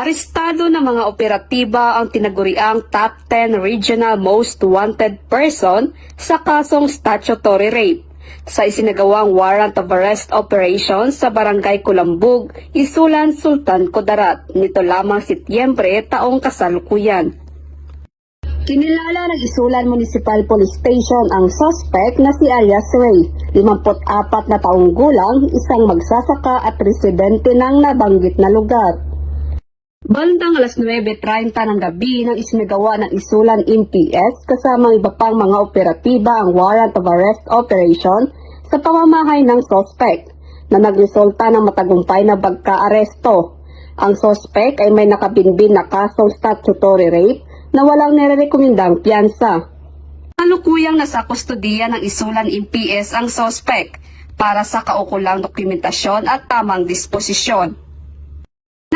Arestado ng mga operatiba ang tinaguriang Top 10 Regional Most Wanted Person sa kasong statutory rape sa isinagawang warrant of arrest operation sa Barangay Kulambug, Isulan, Sultan Kudarat nito lamang Setyembre taong kasalukuyan. Kinilala ng Isulan Municipal Police Station ang suspect na si Alias Ray, 54 na taong gulang, isang magsasaka at residente ng nabanggit na lugar. Bandang alas 9:30 ng gabi nang isinagawa ng Isulan MPS kasama iba pang mga operatiba ang warrant of arrest operation sa pamamahay ng suspect na nagresulta ng matagumpay na pagka-aresto. Ang suspect ay may nakabinbin na kasong statutory rape na walang nirerekomendang piyansa. Kalukuyang nasa kustodiya ng Isulan MPS ang suspect para sa kaukulang dokumentasyon at tamang disposisyon.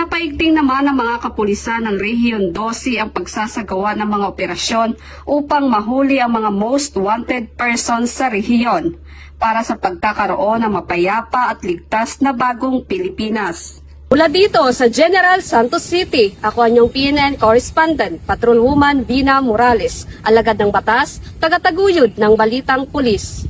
Napaigting naman ng mga kapulisan ng Rehiyon 12 ang pagsasagawa ng mga operasyon upang mahuli ang mga most wanted persons sa rehiyon para sa pagkakaroon ng mapayapa at ligtas na bagong Pilipinas. Mula dito sa General Santos City, ako ang inyong PNN correspondent, Patrolwoman Vina Morales, alagad ng batas, tagataguyod ng Balitang Pulis.